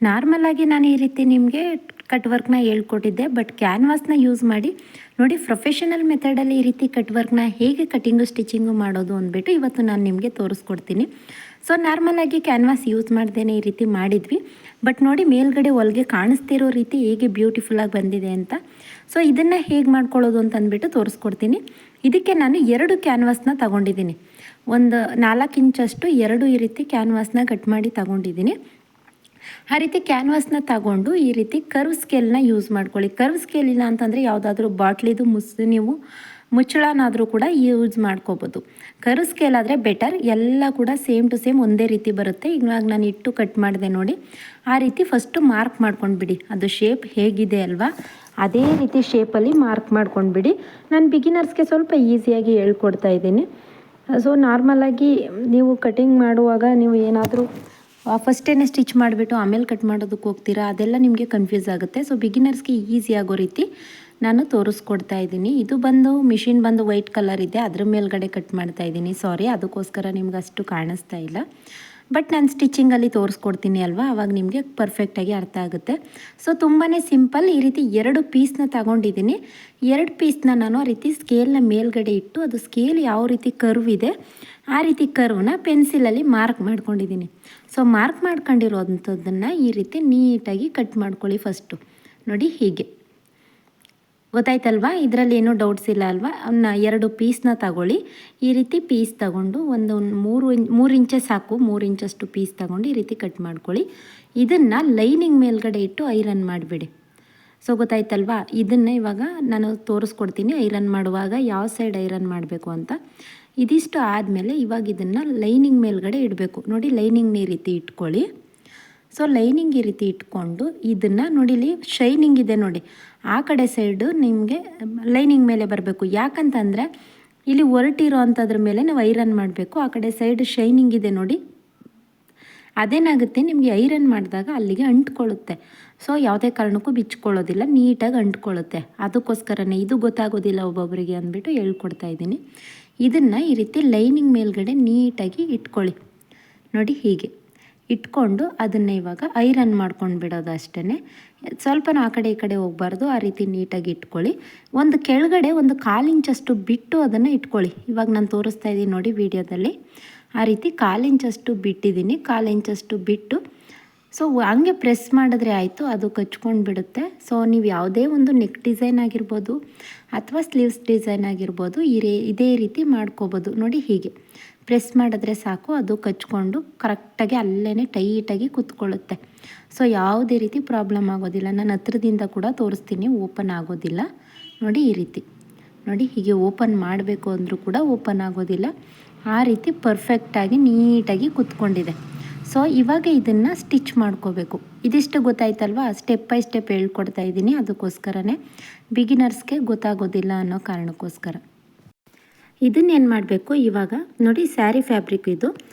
ನಾರ್ಮಲಾಗಿ ನಾನು ಈ ರೀತಿ ನಿಮಗೆ ಕಟ್ ವರ್ಕ್ನ ಹೇಳ್ಕೊಟ್ಟಿದ್ದೆ, ಬಟ್ ಕ್ಯಾನ್ವಾಸ್ನ ಯೂಸ್ ಮಾಡಿ ನೋಡಿ ಪ್ರೊಫೆಷನಲ್ ಮೆಥಡಲ್ಲಿ ಈ ರೀತಿ ಕಟ್ ವರ್ಕ್ನ ಹೇಗೆ ಕಟಿಂಗು ಸ್ಟಿಚಿಂಗು ಮಾಡೋದು ಅಂದ್ಬಿಟ್ಟು ಇವತ್ತು ನಾನು ನಿಮಗೆ ತೋರಿಸ್ಕೊಡ್ತೀನಿ. ಸೊ ನಾರ್ಮಲಾಗಿ ಕ್ಯಾನ್ವಾಸ್ ಯೂಸ್ ಮಾಡ್ದೇನೆ ಈ ರೀತಿ ಮಾಡಿದ್ವಿ, ಬಟ್ ನೋಡಿ ಮೇಲ್ಗಡೆ ಹೊಲಿಗೆ ಕಾಣಿಸ್ತಿರೋ ರೀತಿ ಹೇಗೆ ಬ್ಯೂಟಿಫುಲ್ಲಾಗಿ ಬಂದಿದೆ ಅಂತ. ಸೊ ಇದನ್ನು ಹೇಗೆ ಮಾಡ್ಕೊಳ್ಳೋದು ಅಂತ ಅಂದ್ಬಿಟ್ಟು ತೋರಿಸ್ಕೊಡ್ತೀನಿ. ಇದಕ್ಕೆ ನಾನು 2 ಕ್ಯಾನ್ವಾಸ್ನ ತಗೊಂಡಿದ್ದೀನಿ. ಒಂದು 4 ಇಂಚಷ್ಟು 2 ಈ ರೀತಿ ಕ್ಯಾನ್ವಾಸ್ನ ಕಟ್ ಮಾಡಿ ತಗೊಂಡಿದ್ದೀನಿ. ಆ ರೀತಿ ಕ್ಯಾನ್ವಾಸ್ನ ತಗೊಂಡು ಈ ರೀತಿ ಕರ್ವ್ ಸ್ಕೇಲ್ನ ಯೂಸ್ ಮಾಡ್ಕೊಳ್ಳಿ. ಕರ್ವ್ ಸ್ಕೇಲ್ ಇಲ್ಲ ಅಂತಂದರೆ ಯಾವುದಾದ್ರೂ ಬಾಟ್ಲಿದು ನೀವು ಮುಚ್ಚಳನಾದರೂ ಕೂಡ ಯೂಸ್ ಮಾಡ್ಕೋಬೋದು. ಕರ್ವ್ ಸ್ಕೇಲ್ ಆದರೆ ಬೆಟರ್, ಎಲ್ಲ ಕೂಡ ಸೇಮ್ ಟು ಸೇಮ್ ಒಂದೇ ರೀತಿ ಬರುತ್ತೆ. ಇವಾಗ ನಾನು ಇಟ್ಟು ಕಟ್ ಮಾಡಿದೆ ನೋಡಿ, ಆ ರೀತಿ ಫಸ್ಟು ಮಾರ್ಕ್ ಮಾಡ್ಕೊಂಡ್ಬಿಡಿ. ಅದು ಶೇಪ್ ಹೇಗಿದೆ ಅಲ್ವಾ, ಅದೇ ರೀತಿ ಶೇಪಲ್ಲಿ ಮಾರ್ಕ್ ಮಾಡ್ಕೊಂಡ್ಬಿಡಿ. ನಾನು ಬಿಗಿನರ್ಸ್ಗೆ ಸ್ವಲ್ಪ ಈಸಿಯಾಗಿ ಹೇಳ್ಕೊಡ್ತಾ ಇದ್ದೀನಿ. ಸೊ ನಾರ್ಮಲಾಗಿ ನೀವು ಕಟಿಂಗ್ ಮಾಡುವಾಗ ನೀವು ಏನಾದರೂ ಫಸ್ಟೇ ಸ್ಟಿಚ್ ಮಾಡಿಬಿಟ್ಟು ಆಮೇಲೆ ಕಟ್ ಮಾಡೋದಕ್ಕೆ ಹೋಗ್ತೀರಾ, ಅದೆಲ್ಲ ನಿಮಗೆ ಕನ್ಫ್ಯೂಸ್ ಆಗುತ್ತೆ. ಸೊ ಬಿಗಿನರ್ಸ್ಗೆ ಈಸಿ ಆಗೋ ರೀತಿ ನಾನು ತೋರಿಸ್ಕೊಡ್ತಾ ಇದ್ದೀನಿ. ಇದು ಬಂದು ಮಿಷಿನ್ ಬಂದು ವೈಟ್ ಕಲರ್ ಇದೆ, ಅದ್ರ ಮೇಲ್ಗಡೆ ಕಟ್ ಮಾಡ್ತಾ ಇದ್ದೀನಿ. ಸಾರಿ, ಅದಕ್ಕೋಸ್ಕರ ನಿಮ್ಗೆ ಅಷ್ಟು ಕಾಣಿಸ್ತಾ ಇಲ್ಲ. ಬಟ್ ನಾನು ಸ್ಟಿಚಿಂಗಲ್ಲಿ ತೋರಿಸ್ಕೊಡ್ತೀನಿ ಅಲ್ವಾ, ಆವಾಗ ನಿಮಗೆ ಪರ್ಫೆಕ್ಟಾಗಿ ಅರ್ಥ ಆಗುತ್ತೆ. ಸೊ ತುಂಬಾ ಸಿಂಪಲ್. ಈ ರೀತಿ 2 ಪೀಸ್ನ ತಗೊಂಡಿದ್ದೀನಿ. 2 ಪೀಸ್ನ ನಾನು ಆ ರೀತಿ ಸ್ಕೇಲ್ನ ಮೇಲ್ಗಡೆ ಇಟ್ಟು, ಅದು ಸ್ಕೇಲ್ ಯಾವ ರೀತಿ ಕರ್ವ್ ಇದೆ ಆ ರೀತಿ ಕರ್ವ್ನ ಪೆನ್ಸಿಲಲ್ಲಿ ಮಾರ್ಕ್ ಮಾಡ್ಕೊಂಡಿದ್ದೀನಿ. ಸೊ ಮಾರ್ಕ್ ಮಾಡ್ಕೊಂಡಿರೋವಂಥದ್ದನ್ನು ಈ ರೀತಿ ನೀಟಾಗಿ ಕಟ್ ಮಾಡ್ಕೊಳ್ಳಿ ಫಸ್ಟು. ನೋಡಿ ಹೀಗೆ ಗೊತ್ತಾಯ್ತಲ್ವಾ, ಇದರಲ್ಲಿ ಏನೂ ಡೌಟ್ಸ್ ಇಲ್ಲ ಅಲ್ವಾ. 2 ಪೀಸ್ನ ತಗೊಳ್ಳಿ. ಈ ರೀತಿ ಪೀಸ್ ತಗೊಂಡು ಒಂದು 3 ಇಂಚೆ ಸಾಕು, 3 ಇಂಚಷ್ಟು ಪೀಸ್ ತಗೊಂಡು ಈ ರೀತಿ ಕಟ್ ಮಾಡ್ಕೊಳ್ಳಿ. ಇದನ್ನು ಲೈನಿಂಗ್ ಮೇಲ್ಗಡೆ ಇಟ್ಟು ಐರನ್ ಮಾಡಿಬಿಡಿ. ಸೊ ಗೊತ್ತಾಯ್ತಲ್ವಾ, ಇದನ್ನು ಇವಾಗ ನಾನು ತೋರಿಸ್ಕೊಡ್ತೀನಿ ಐರನ್ ಮಾಡುವಾಗ ಯಾವ ಸೈಡ್ ಐರನ್ ಮಾಡಬೇಕು ಅಂತ. ಇದಿಷ್ಟು ಆದಮೇಲೆ ಇವಾಗ ಇದನ್ನು ಲೈನಿಂಗ್ ಮೇಲ್ಗಡೆ ಇಡಬೇಕು. ನೋಡಿ ಲೈನಿಂಗ್ನ ಈ ರೀತಿ ಇಟ್ಕೊಳ್ಳಿ. ಸೊ ಲೈನಿಂಗ್ ಈ ರೀತಿ ಇಟ್ಕೊಂಡು ಇದನ್ನು ನೋಡಿ, ಇಲ್ಲಿ ಶೈನಿಂಗ್ ಇದೆ ನೋಡಿ, ಆ ಕಡೆ ಸೈಡು ನಿಮಗೆ ಲೈನಿಂಗ್ ಮೇಲೆ ಬರಬೇಕು. ಯಾಕಂತಂದರೆ ಇಲ್ಲಿ ಹೊರಟಿರೋ ಅಂಥದ್ರ ಮೇಲೆ ನಾವು ಐರನ್ ಮಾಡಬೇಕು. ಆ ಕಡೆ ಸೈಡ್ ಶೈನಿಂಗ್ ಇದೆ ನೋಡಿ, ಅದೇನಾಗುತ್ತೆ ನಿಮಗೆ ಐರನ್ ಮಾಡಿದಾಗ ಅಲ್ಲಿಗೆ ಅಂಟ್ಕೊಳ್ಳುತ್ತೆ. ಸೊ ಯಾವುದೇ ಕಾರಣಕ್ಕೂ ಬಿಚ್ಕೊಳ್ಳೋದಿಲ್ಲ, ನೀಟಾಗಿ ಅಂಟ್ಕೊಳ್ಳುತ್ತೆ. ಅದಕ್ಕೋಸ್ಕರನೇ ಇದು ಗೊತ್ತಾಗೋದಿಲ್ಲ ಒಬ್ಬೊಬ್ಬರಿಗೆ ಅಂದ್ಬಿಟ್ಟು ಹೇಳ್ಕೊಡ್ತಾ ಇದ್ದೀನಿ. ಇದನ್ನು ಈ ರೀತಿ ಲೈನಿಂಗ್ ಮೇಲ್ಗಡೆ ನೀಟಾಗಿ ಇಟ್ಕೊಳ್ಳಿ. ನೋಡಿ ಹೀಗೆ ಇಟ್ಕೊಂಡು ಅದನ್ನು ಇವಾಗ ಐರನ್ ಮಾಡ್ಕೊಂಡು ಬಿಡೋದು ಅಷ್ಟೇ. ಸ್ವಲ್ಪ ಆ ಕಡೆ ಈ ಕಡೆ ಹೋಗಬಾರ್ದು, ಆ ರೀತಿ ನೀಟಾಗಿ ಇಟ್ಕೊಳ್ಳಿ. ಒಂದು ಕೆಳಗಡೆ ಒಂದು 1/4 ಇಂಚಷ್ಟು ಬಿಟ್ಟು ಅದನ್ನು ಇಟ್ಕೊಳ್ಳಿ. ಇವಾಗ ನಾನು ತೋರಿಸ್ತಾ ಇದ್ದೀನಿ ನೋಡಿ ವಿಡಿಯೋದಲ್ಲಿ, ಆ ರೀತಿ 1/4 ಇಂಚಷ್ಟು ಬಿಟ್ಟಿದ್ದೀನಿ. 1/4 ಇಂಚಷ್ಟು ಬಿಟ್ಟು ಸೊ ಹಂಗೆ ಪ್ರೆಸ್ ಮಾಡಿದ್ರೆ ಆಯಿತು, ಅದು ಕಚ್ಕೊಂಡು ಬಿಡುತ್ತೆ. ಸೊ ನೀವು ಯಾವುದೇ ಒಂದು ನೆಕ್ ಡಿಸೈನ್ ಆಗಿರ್ಬೋದು ಅಥವಾ ಸ್ಲೀವ್ಸ್ ಡಿಸೈನ್ ಆಗಿರ್ಬೋದು ಇದೇ ರೀತಿ ಮಾಡ್ಕೋಬೋದು. ನೋಡಿ ಹೀಗೆ ಪ್ರೆಸ್ ಮಾಡಿದ್ರೆ ಸಾಕು, ಅದು ಕಚ್ಕೊಂಡು ಕರೆಕ್ಟಾಗಿ ಅಲ್ಲೇ ಟೈಟಾಗಿ ಕೂತ್ಕೊಳ್ಳುತ್ತೆ. ಸೊ ಯಾವುದೇ ರೀತಿ ಪ್ರಾಬ್ಲಮ್ ಆಗೋದಿಲ್ಲ. ನಾನು ಹತ್ರದಿಂದ ಕೂಡ ತೋರಿಸ್ತೀನಿ, ಓಪನ್ ಆಗೋದಿಲ್ಲ. ನೋಡಿ ಈ ರೀತಿ ನೋಡಿ, ಹೀಗೆ ಓಪನ್ ಮಾಡಬೇಕು ಅಂದರೂ ಕೂಡ ಓಪನ್ ಆಗೋದಿಲ್ಲ. ಆ ರೀತಿ ಪರ್ಫೆಕ್ಟಾಗಿ ನೀಟಾಗಿ ಕೂತ್ಕೊಂಡಿದೆ. ಸೊ ಇವಾಗ ಇದನ್ನು ಸ್ಟಿಚ್ ಮಾಡ್ಕೋಬೇಕು. ಇದಿಷ್ಟು ಗೊತ್ತಾಯ್ತಲ್ವ, ಸ್ಟೆಪ್ ಬೈ ಸ್ಟೆಪ್ ಹೇಳ್ಕೊಡ್ತಾ ಇದ್ದೀನಿ. ಅದಕ್ಕೋಸ್ಕರನೇ ಬಿಗಿನರ್ಸ್ಗೆ ಗೊತ್ತಾಗೋದಿಲ್ಲ ಅನ್ನೋ ಕಾರಣಕ್ಕೋಸ್ಕರ. ಇದನ್ನೇನು ಮಾಡಬೇಕು ಇವಾಗ ನೋಡಿ, ಸ್ಯಾರಿ ಫ್ಯಾಬ್ರಿಕ್ ಇದು.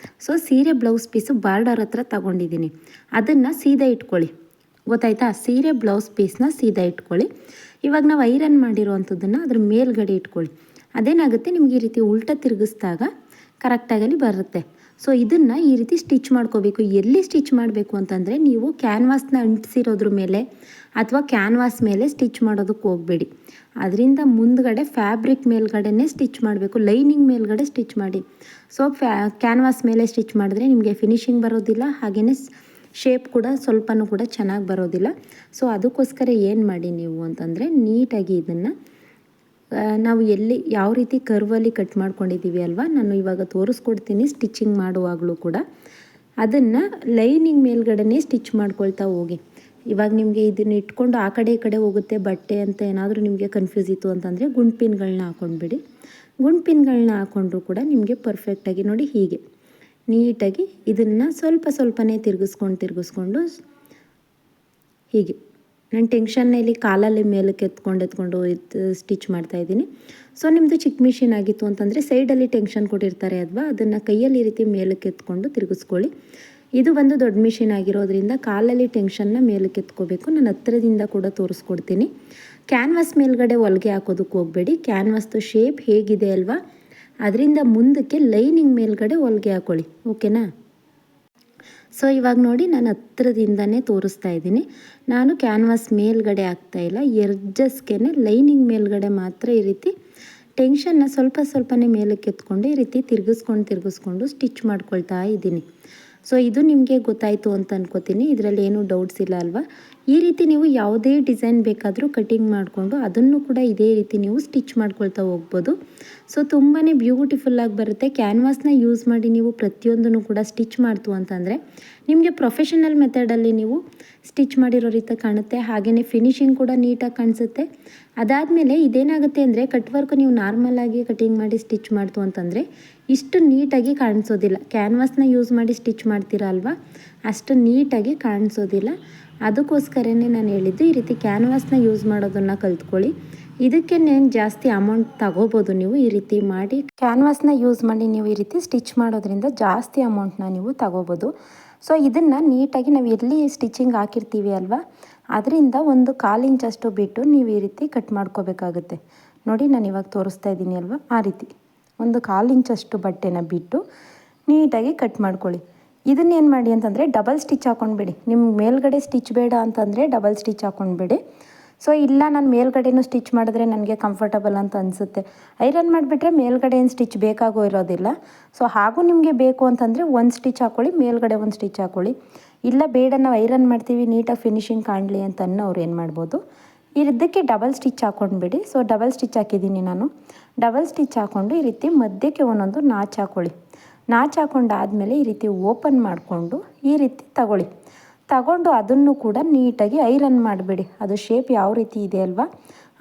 ಸೊ ಸೀರೆ ಬ್ಲೌಸ್ ಪೀಸು ಬಾರ್ಡರ್ ಹತ್ರ ತಗೊಂಡಿದ್ದೀನಿ, ಅದನ್ನು ಸೀದಾ ಇಟ್ಕೊಳ್ಳಿ. ಗೊತ್ತಾಯ್ತಾ, ಸೀರೆ ಬ್ಲೌಸ್ ಪೀಸ್ನ ಸೀದಾ ಇಟ್ಕೊಳ್ಳಿ. ಇವಾಗ ನಾವು ಐರನ್ ಮಾಡಿರೋವಂಥದ್ದನ್ನು ಅದ್ರ ಮೇಲ್ಗಡೆ ಇಟ್ಕೊಳ್ಳಿ. ಅದೇನಾಗುತ್ತೆ ನಿಮಗೆ ಈ ರೀತಿ ಉಲ್ಟಾ ತಿರುಗಿಸಿದಾಗ ಕರೆಕ್ಟಾಗಲ್ಲಿ ಬರುತ್ತೆ. ಸೊ ಇದನ್ನು ಈ ರೀತಿ ಸ್ಟಿಚ್ ಮಾಡ್ಕೋಬೇಕು. ಎಲ್ಲಿ ಸ್ಟಿಚ್ ಮಾಡಬೇಕು ಅಂತಂದರೆ, ನೀವು ಕ್ಯಾನ್ವಾಸ್ನ ಅಂಟಿಸಿರೋದ್ರ ಮೇಲೆ ಅಥವಾ ಕ್ಯಾನ್ವಾಸ್ ಮೇಲೆ ಸ್ಟಿಚ್ ಮಾಡೋದಕ್ಕೆ ಹೋಗಬೇಡಿ. ಅದರಿಂದ ಮುಂದ್ಗಡೆ ಫ್ಯಾಬ್ರಿಕ್ ಮೇಲ್ಗಡೆನೇ ಸ್ಟಿಚ್ ಮಾಡಬೇಕು, ಲೈನಿಂಗ್ ಮೇಲ್ಗಡೆ ಸ್ಟಿಚ್ ಮಾಡಿ. ಸೊ ಕ್ಯಾನ್ವಾಸ್ ಮೇಲೆ ಸ್ಟಿಚ್ ಮಾಡಿದ್ರೆ ನಿಮಗೆ ಫಿನಿಶಿಂಗ್ ಬರೋದಿಲ್ಲ, ಹಾಗೆಯೇ ಶೇಪ್ ಕೂಡ ಸ್ವಲ್ಪನೂ ಕೂಡ ಚೆನ್ನಾಗಿ ಬರೋದಿಲ್ಲ. ಸೊ ಅದಕ್ಕೋಸ್ಕರ ಏನು ಮಾಡಿ ನೀವು ಅಂತಂದರೆ, ನೀಟಾಗಿ ಇದನ್ನು ನಾವು ಎಲ್ಲಿ ಯಾವ ರೀತಿ ಕರ್ವಲ್ಲಿ ಕಟ್ ಮಾಡ್ಕೊಂಡಿದ್ದೀವಿ ಅಲ್ವಾ, ನಾನು ಇವಾಗ ತೋರಿಸ್ಕೊಡ್ತೀನಿ ಸ್ಟಿಚಿಂಗ್ ಮಾಡುವಾಗಲೂ ಕೂಡ ಅದನ್ನು ಲೈನಿಂಗ್ ಮೇಲ್ಗಡೆನೇ ಸ್ಟಿಚ್ ಮಾಡ್ಕೊಳ್ತಾ ಹೋಗಿ. ಇವಾಗ ನಿಮಗೆ ಇದನ್ನು ಇಟ್ಕೊಂಡು ಆ ಕಡೆ ಈ ಕಡೆ ಹೋಗುತ್ತೆ ಬಟ್ಟೆ ಅಂತ ಏನಾದರೂ ನಿಮಗೆ ಕನ್ಫ್ಯೂಸ್ ಇತ್ತು ಅಂತಂದರೆ ಗುಂಡು ಪಿನ್ಗಳನ್ನ ಹಾಕ್ಕೊಂಡ್ಬಿಡಿ. ಗುಂಡು ಪಿನ್ಗಳನ್ನ ಹಾಕ್ಕೊಂಡ್ರೂ ಕೂಡ ನಿಮಗೆ ಪರ್ಫೆಕ್ಟಾಗಿ ನೋಡಿ ಹೀಗೆ ನೀಟಾಗಿ ಇದನ್ನು ಸ್ವಲ್ಪನೇ ತಿರುಗಿಸ್ಕೊಂಡು ಹೀಗೆ ನಾನು ಟೆನ್ಷನ್ನಲ್ಲಿ ಕಾಲಲ್ಲಿ ಮೇಲಕ್ಕೆ ಎತ್ಕೊಂಡು ಸ್ಟಿಚ್ ಮಾಡ್ತಾಯಿದ್ದೀನಿ. ಸೊ ನಿಮ್ಮದು ಚಿಕ್ಕ ಮಿಷಿನ್ ಆಗಿತ್ತು ಅಂತಂದರೆ ಸೈಡಲ್ಲಿ ಟೆನ್ಷನ್ ಕೊಟ್ಟಿರ್ತಾರೆ ಅಲ್ವಾ, ಅದನ್ನು ಕೈಯಲ್ಲಿ ಈ ರೀತಿ ಮೇಲಕ್ಕೆ ಎತ್ಕೊಂಡು ತಿರುಗಿಸ್ಕೊಳ್ಳಿ. ಇದು ಒಂದು ದೊಡ್ಡ ಮಿಷಿನ್ ಆಗಿರೋದ್ರಿಂದ ಕಾಲಲ್ಲಿ ಟೆನ್ಷನ್ನ ಮೇಲಕ್ಕೆ ಎತ್ಕೋಬೇಕು. ನಾನು ಹತ್ತಿರದಿಂದ ಕೂಡ ತೋರಿಸ್ಕೊಡ್ತೀನಿ. ಕ್ಯಾನ್ವಾಸ್ ಮೇಲ್ಗಡೆ ಹೊಲಿಗೆ ಹಾಕೋದಕ್ಕೆ ಹೋಗಬೇಡಿ. ಕ್ಯಾನ್ವಾಸ್ದು ಶೇಪ್ ಹೇಗಿದೆ ಅಲ್ವಾ, ಅದರಿಂದ ಮುಂದಕ್ಕೆ ಲೈನಿಂಗ್ ಮೇಲ್ಗಡೆ ಹೊಲಿಗೆ ಹಾಕ್ಕೊಳ್ಳಿ. ಓಕೆನಾ. ಸೊ ಇವಾಗ ನೋಡಿ ನಾನು ಹತ್ರದಿಂದನೇ ತೋರಿಸ್ತಾ ಇದ್ದೀನಿ. ನಾನು ಕ್ಯಾನ್ವಾಸ್ ಮೇಲ್ಗಡೆ ಆಗ್ತಾಯಿಲ್ಲ, ಎಡ್ಜಸ್ಗೆ ಲೈನಿಂಗ್ ಮೇಲ್ಗಡೆ ಮಾತ್ರ ಈ ರೀತಿ ಟೆನ್ಷನ್ನ ಸ್ವಲ್ಪನೇ ಮೇಲಕ್ಕೆ ಎತ್ಕೊಂಡು ಈ ರೀತಿ ತಿರುಗಿಸ್ಕೊಂಡು ಸ್ಟಿಚ್ ಮಾಡ್ಕೊಳ್ತಾ ಇದ್ದೀನಿ. ಸೊ ಇದು ನಿಮಗೆ ಗೊತ್ತಾಯಿತು ಅಂತ ಅನ್ಕೋತೀನಿ. ಇದರಲ್ಲಿ ಏನೂ ಡೌಟ್ಸ್ ಇಲ್ಲ ಅಲ್ವಾ? ಈ ರೀತಿ ನೀವು ಯಾವುದೇ ಡಿಸೈನ್ ಬೇಕಾದರೂ ಕಟಿಂಗ್ ಮಾಡಿಕೊಂಡು ಅದನ್ನು ಕೂಡ ಇದೇ ರೀತಿ ನೀವು ಸ್ಟಿಚ್ ಮಾಡ್ಕೊಳ್ತಾ ಹೋಗ್ಬೋದು. ಸೊ ತುಂಬಾ ಬ್ಯೂಟಿಫುಲ್ಲಾಗಿ ಬರುತ್ತೆ. ಕ್ಯಾನ್ವಾಸ್ನ ಯೂಸ್ ಮಾಡಿ ನೀವು ಪ್ರತಿಯೊಂದನ್ನು ಕೂಡ ಸ್ಟಿಚ್ ಮಾಡ್ತು ಅಂತಂದರೆ ನಿಮಗೆ ಪ್ರೊಫೆಷನಲ್ ಮೆಥಡಲ್ಲಿ ನೀವು ಸ್ಟಿಚ್ ಮಾಡಿರೋ ರೀತಿ ಕಾಣುತ್ತೆ. ಹಾಗೆಯೇ ಫಿನಿಶಿಂಗ್ ಕೂಡ ನೀಟಾಗಿ ಕಾಣಿಸುತ್ತೆ. ಅದಾದಮೇಲೆ ಇದೇನಾಗುತ್ತೆ ಅಂದರೆ ಕಟ್ ವರ್ಕ್ ನೀವು ನಾರ್ಮಲಾಗಿ ಕಟಿಂಗ್ ಮಾಡಿ ಸ್ಟಿಚ್ ಮಾಡ್ತು ಅಂತಂದರೆ ಇಷ್ಟು ನೀಟಾಗಿ ಕಾಣಿಸೋದಿಲ್ಲ. ಕ್ಯಾನ್ವಾಸ್ನ ಯೂಸ್ ಮಾಡಿ ಸ್ಟಿಚ್ ಮಾಡ್ತೀರಾ ಅಲ್ವಾ, ಅಷ್ಟು ನೀಟಾಗಿ ಕಾಣಿಸೋದಿಲ್ಲ. ಅದಕ್ಕೋಸ್ಕರನೇ ನಾನು ಹೇಳಿದ್ದು ಈ ರೀತಿ ಕ್ಯಾನ್ವಾಸ್ನ ಯೂಸ್ ಮಾಡೋದನ್ನು ಕಲ್ತ್ಕೊಳ್ಳಿ. ಇದಕ್ಕೆ ಜಾಸ್ತಿ ಅಮೌಂಟ್ ತಗೋಬೋದು ನೀವು ಈ ರೀತಿ ಮಾಡಿ. ಕ್ಯಾನ್ವಾಸ್ನ ಯೂಸ್ ಮಾಡಿ ನೀವು ಈ ರೀತಿ ಸ್ಟಿಚ್ ಮಾಡೋದ್ರಿಂದ ಜಾಸ್ತಿ ಅಮೌಂಟ್ನ ನೀವು ತಗೋಬೋದು. ಸೊ ಇದನ್ನು ನೀಟಾಗಿ ನಾವು ಎಲ್ಲಿ ಸ್ಟಿಚಿಂಗ್ ಹಾಕಿರ್ತೀವಿ ಅಲ್ವಾ, ಅದರಿಂದ ಒಂದು 1/4 ಇಂಚಷ್ಟು ಬಿಟ್ಟು ನೀವು ಈ ರೀತಿ ಕಟ್ ಮಾಡ್ಕೋಬೇಕಾಗುತ್ತೆ. ನೋಡಿ ನಾನು ಇವಾಗ ತೋರಿಸ್ತಾ ಇದ್ದೀನಿ ಅಲ್ವಾ, ಆ ರೀತಿ ಒಂದು 1/4 ಇಂಚಷ್ಟು ಬಟ್ಟೆನ ಬಿಟ್ಟು ನೀಟಾಗಿ ಕಟ್ ಮಾಡ್ಕೊಳ್ಳಿ. ಇದನ್ನೇನು ಮಾಡಿ ಅಂತಂದರೆ ಡಬಲ್ ಸ್ಟಿಚ್ ಹಾಕ್ಕೊಂಡ್ಬಿಡಿ. ನಿಮ್ಗೆ ಮೇಲ್ಗಡೆ ಸ್ಟಿಚ್ ಬೇಡ ಅಂತಂದರೆ ಡಬಲ್ ಸ್ಟಿಚ್ ಹಾಕ್ಕೊಂಡ್ಬಿಡಿ. ಸೊ ಇಲ್ಲ ನಾನು ಮೇಲ್ಗಡೆನೂ ಸ್ಟಿಚ್ ಮಾಡಿದ್ರೆ ನನಗೆ ಕಂಫರ್ಟಬಲ್ ಅಂತ ಅನಿಸುತ್ತೆ, ಐರನ್ ಮಾಡಿಬಿಟ್ರೆ ಮೇಲ್ಗಡೆ ಏನು ಸ್ಟಿಚ್ ಬೇಕಾಗೋ ಇರೋದಿಲ್ಲ. ಸೊ ಹಾಗೂ ನಿಮಗೆ ಬೇಕು ಅಂತಂದರೆ ಒಂದು ಸ್ಟಿಚ್ ಹಾಕ್ಕೊಳ್ಳಿ, ಮೇಲ್ಗಡೆ ಒಂದು ಸ್ಟಿಚ್ ಹಾಕ್ಕೊಳ್ಳಿ. ಇಲ್ಲ ಬೇಡ ನಾವು ಐರನ್ ಮಾಡ್ತೀವಿ ನೀಟಾಗಿ ಫಿನಿಶಿಂಗ್ ಕಾಣಲಿ ಅಂತ ಅವ್ರು ಏನು ಮಾಡ್ಬೋದು, ಇದಕ್ಕೆ ಡಬಲ್ ಸ್ಟಿಚ್ ಹಾಕ್ಕೊಂಡ್ಬಿಡಿ. ಸೊ ಡಬಲ್ ಸ್ಟಿಚ್ ಹಾಕಿದ್ದೀನಿ ನಾನು. ಡಬಲ್ ಸ್ಟಿಚ್ ಹಾಕ್ಕೊಂಡು ಈ ರೀತಿ ಮಧ್ಯಕ್ಕೆ ಒಂದೊಂದು ನಾಚ್ ಹಾಕ್ಕೊಳ್ಳಿ. ನಾಚ್ ಹಾಕ್ಕೊಂಡಾದಮೇಲೆ ಈ ರೀತಿ ಓಪನ್ ಮಾಡಿಕೊಂಡು ಈ ರೀತಿ ತಗೊಂಡು ಅದನ್ನು ಕೂಡ ನೀಟಾಗಿ ಐರನ್ ಮಾಡಿಬಿಡಿ. ಅದು ಶೇಪ್ ಯಾವ ರೀತಿ ಇದೆ ಅಲ್ವಾ,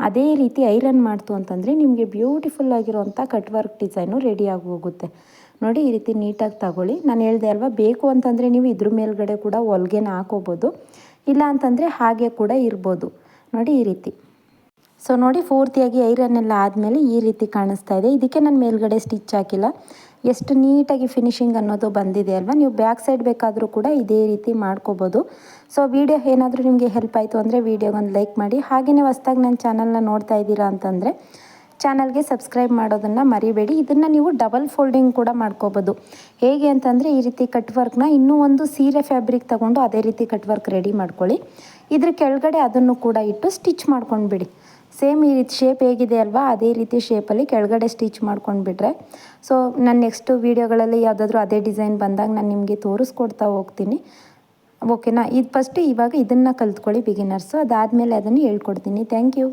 ಅದೇ ರೀತಿ ಐರನ್ ಮಾಡ್ತು ಅಂತಂದರೆ ನಿಮಗೆ ಬ್ಯೂಟಿಫುಲ್ ಆಗಿರೋಂಥ ಕಟ್ ವರ್ಕ್ ಡಿಸೈನು ರೆಡಿಯಾಗಿ ಹೋಗುತ್ತೆ. ನೋಡಿ ಈ ರೀತಿ ನೀಟಾಗಿ ತಗೊಳ್ಳಿ. ನಾನು ಹೇಳಿದೆ ಅಲ್ವಾ, ಬೇಕು ಅಂತಂದರೆ ನೀವು ಇದ್ರ ಮೇಲ್ಗಡೆ ಕೂಡ ಹೊಲ್ಗೆನ ಹಾಕೋಬೋದು, ಇಲ್ಲ ಅಂತಂದರೆ ಹಾಗೆ ಕೂಡ ಇರ್ಬೋದು. ನೋಡಿ ಈ ರೀತಿ. ಸೊ ನೋಡಿ ಪೂರ್ತಿಯಾಗಿ ಐರನ್ ಎಲ್ಲ ಆದಮೇಲೆ ಈ ರೀತಿ ಕಾಣಿಸ್ತಾ ಇದೆ. ಇದಕ್ಕೆ ನಾನು ಮೇಲ್ಗಡೆ ಸ್ಟಿಚ್ ಹಾಕಿಲ್ಲ. ಎಷ್ಟು ನೀಟಾಗಿ ಫಿನಿಶಿಂಗ್ ಅನ್ನೋದು ಬಂದಿದೆ ಅಲ್ವಾ. ನೀವು ಬ್ಯಾಕ್ ಸೈಡ್ ಬೇಕಾದರೂ ಕೂಡ ಇದೇ ರೀತಿ ಮಾಡ್ಕೋಬೋದು. ಸೊ ವಿಡಿಯೋ ಏನಾದರೂ ನಿಮಗೆ ಹೆಲ್ಪ್ ಆಯಿತು ಅಂದರೆ ವಿಡಿಯೋಗೊಂದು ಲೈಕ್ ಮಾಡಿ. ಹಾಗೆಯೇ ಹೊಸ್ದಾಗಿ ನನ್ನ ಚಾನಲ್ನ ನೋಡ್ತಾ ಇದ್ದೀರಾ ಅಂತಂದರೆ ಚಾನಲ್ಗೆ ಸಬ್ಸ್ಕ್ರೈಬ್ ಮಾಡೋದನ್ನು ಮರಿಬೇಡಿ. ಇದನ್ನು ನೀವು ಡಬಲ್ ಫೋಲ್ಡಿಂಗ್ ಕೂಡ ಮಾಡ್ಕೋಬೋದು. ಹೇಗೆ ಅಂತಂದರೆ ಈ ರೀತಿ ಕಟ್ ವರ್ಕ್ನ ಇನ್ನೂ ಒಂದು ಸೀರೆ ಫ್ಯಾಬ್ರಿಕ್ ತೊಗೊಂಡು ಅದೇ ರೀತಿ ಕಟ್ ವರ್ಕ್ ರೆಡಿ ಮಾಡ್ಕೊಳ್ಳಿ. ಇದ್ರ ಕೆಳಗಡೆ ಅದನ್ನು ಕೂಡ ಇಟ್ಟು ಸ್ಟಿಚ್ ಮಾಡ್ಕೊಂಡ್ಬಿಡಿ. ಸೇಮ್ ಈ ರೀತಿ ಶೇಪ್ ಹೇಗಿದೆ ಅಲ್ವಾ, ಅದೇ ರೀತಿ ಶೇಪಲ್ಲಿ ಕೆಳಗಡೆ ಸ್ಟಿಚ್ ಮಾಡ್ಕೊಂಡ್ಬಿಟ್ರೆ ಸೊ ನಾನು ನೆಕ್ಸ್ಟು ವೀಡಿಯೋಗಳಲ್ಲಿ ಯಾವುದಾದ್ರೂ ಅದೇ ಡಿಸೈನ್ ಬಂದಾಗ ನಾನು ನಿಮಗೆ ತೋರಿಸ್ಕೊಡ್ತಾ ಹೋಗ್ತೀನಿ. ಓಕೆನಾ? ಇದು ಫಸ್ಟು ಇವಾಗ ಇದನ್ನು ಕಲ್ತ್ಕೊಳ್ಳಿ ಬಿಗಿನರ್ಸು, ಅದಾದಮೇಲೆ ಅದನ್ನು ಹೇಳ್ಕೊಡ್ತೀನಿ. Thank you.